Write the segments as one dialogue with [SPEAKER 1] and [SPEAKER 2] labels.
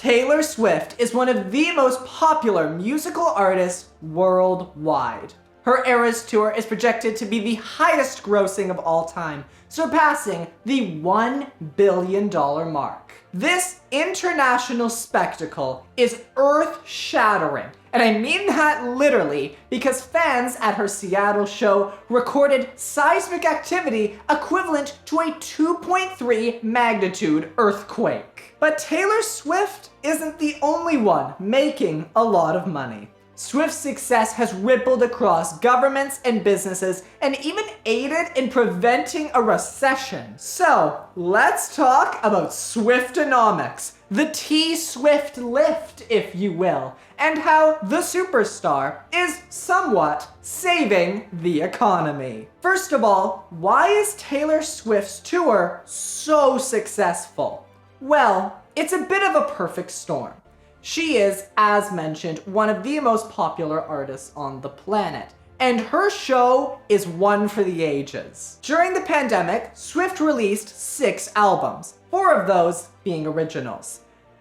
[SPEAKER 1] Taylor Swift is one of the most popular musical artists worldwide. Her Eras Tour is projected to be the highest grossing of all time, surpassing the $1 billion mark. This international spectacle is earth-shattering, and I mean that literally because fans at her Seattle show recorded seismic activity equivalent to a 2.3 magnitude earthquake. But Taylor Swift isn't the only one making a lot of money. Swift's success has rippled across governments and businesses and even aided in preventing a recession. So, let's talk about Swiftonomics, the T-Swift lift, if you will, and how the superstar is somewhat saving the economy. First of all, why is Taylor Swift's tour so successful? Well, it's a bit of a perfect storm. She is, as mentioned, one of the most popular artists on the planet, and her show is one for the ages. During the pandemic, Swift released 6 albums, 4 of those being originals,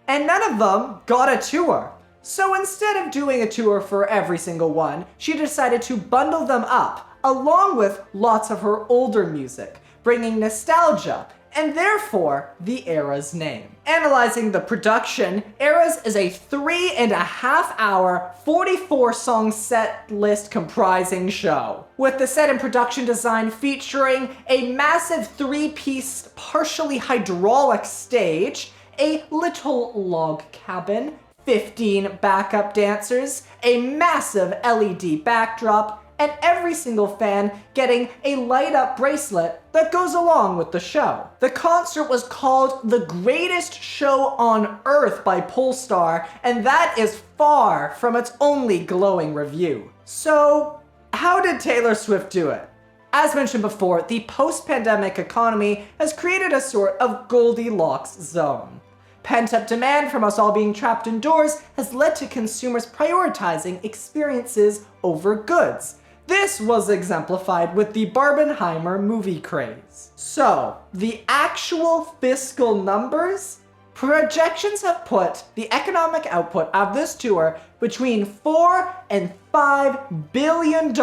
[SPEAKER 1] and none of them got a tour. So instead of doing a tour for every single one, she decided to bundle them up, along with lots of her older music, bringing nostalgia, and therefore the Eras name. Analyzing the production, Eras is a 3.5-hour, 44-song set list comprising show, with the set and production design featuring a massive 3-piece, partially hydraulic stage, a little log cabin, 15 backup dancers, a massive LED backdrop, and every single fan getting a light-up bracelet that goes along with the show. The concert was called the greatest show on Earth by Polestar, and that is far from its only glowing review. So, how did Taylor Swift do it? As mentioned before, the post-pandemic economy has created a sort of Goldilocks zone. Pent-up demand from us all being trapped indoors has led to consumers prioritizing experiences over goods. This was exemplified with the Barbenheimer movie craze. So, the actual fiscal numbers? Projections have put the economic output of this tour between $4 and $5 billion,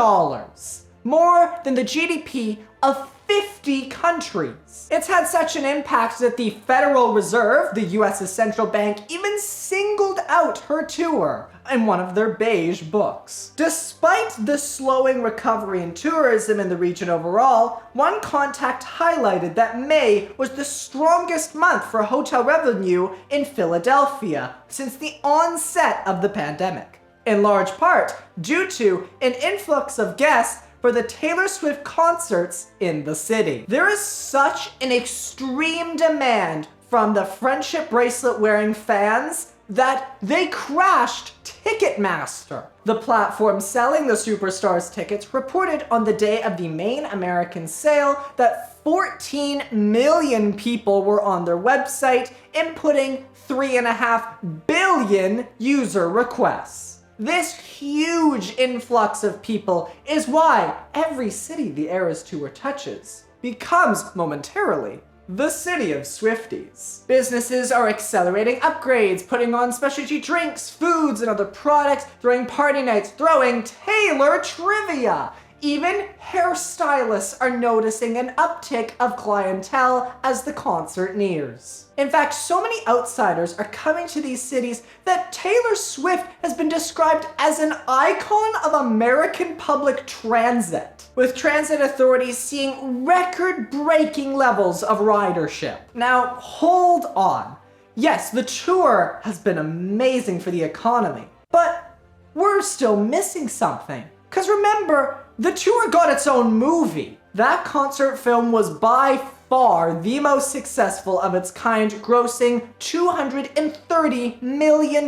[SPEAKER 1] more than the GDP of 50 countries. It's had such an impact that the Federal Reserve, the US's central bank, even singled out her tour in one of their beige books. Despite the slowing recovery in tourism in the region overall, one contact highlighted that May was the strongest month for hotel revenue in Philadelphia since the onset of the pandemic, in large part due to an influx of guests for the Taylor Swift concerts in the city. There is such an extreme demand from the friendship bracelet wearing fans that they crashed Ticketmaster. The platform selling the superstar's tickets reported on the day of the main American sale that 14 million people were on their website, inputting 3.5 billion user requests. This huge influx of people is why every city the Eras Tour touches becomes momentarily the city of Swifties. Businesses are accelerating upgrades, putting on specialty drinks, foods, and other products, throwing party nights, throwing Taylor trivia. Even hairstylists are noticing an uptick of clientele as the concert nears. In fact, so many outsiders are coming to these cities that Taylor Swift has been described as an icon of American public transit, with transit authorities seeing record-breaking levels of ridership. Now, hold on. Yes, the tour has been amazing for the economy, but we're still missing something. Because remember, the tour got its own movie. That concert film was by far the most successful of its kind, grossing $230 million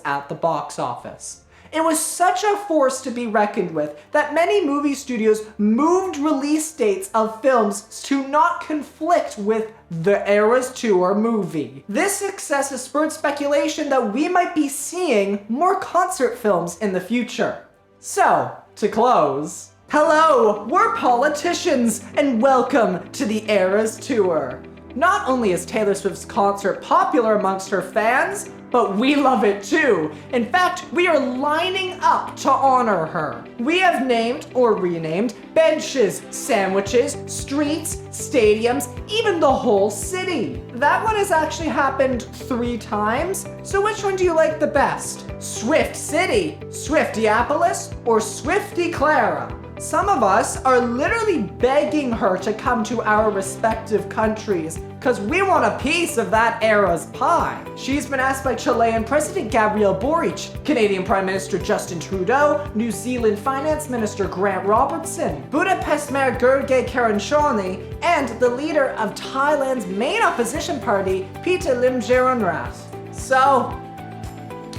[SPEAKER 1] at the box office. It was such a force to be reckoned with that many movie studios moved release dates of films to not conflict with the Eras Tour movie. This success has spurred speculation that we might be seeing more concert films in the future. So, to close, hello, we're politicians, and welcome to the Eras Tour. Not only is Taylor Swift's concert popular amongst her fans, but we love it too. In fact, we are lining up to honor her. We have named or renamed benches, sandwiches, streets, stadiums, even the whole city. That one has actually happened 3 times, so which one do you like the best? Swift City, Swiftiopolis, or Swifty Clara? Some of us are literally begging her to come to our respective countries because we want a piece of that era's pie. She's been asked by Chilean President Gabriel Boric, Canadian Prime Minister Justin Trudeau, New Zealand Finance Minister Grant Robertson, Budapest Mayor Gergely Karanchoni, and the leader of Thailand's main opposition party, Peter Limjaroenrat. So,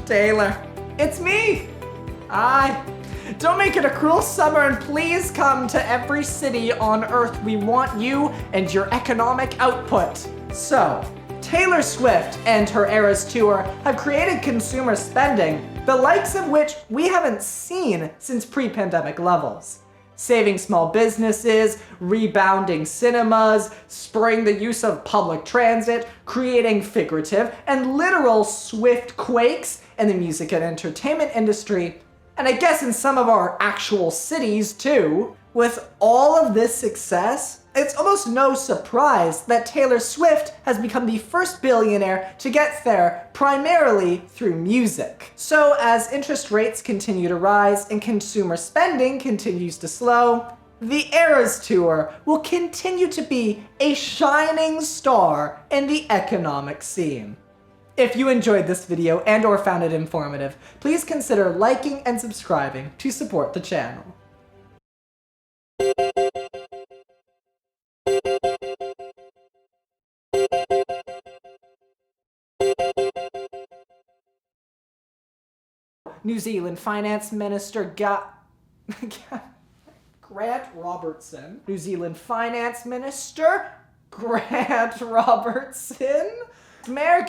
[SPEAKER 1] Taylor, it's me. Don't make it a cruel summer and please come to every city on Earth. We want you and your economic output. So, Taylor Swift and her Eras Tour have created consumer spending, the likes of which we haven't seen since pre-pandemic levels. Saving small businesses, rebounding cinemas, spurring the use of public transit, creating figurative and literal Swift quakes in the music and entertainment industry, and I guess in some of our actual cities too. With all of this success, it's almost no surprise that Taylor Swift has become the first billionaire to get there primarily through music. So as interest rates continue to rise and consumer spending continues to slow, the Eras Tour will continue to be a shining star in the economic scene. If you enjoyed this video and or found it informative, please consider liking and subscribing to support the channel. New Zealand Finance Minister Grant Robertson. New Zealand Finance Minister Grant Robertson. Mayor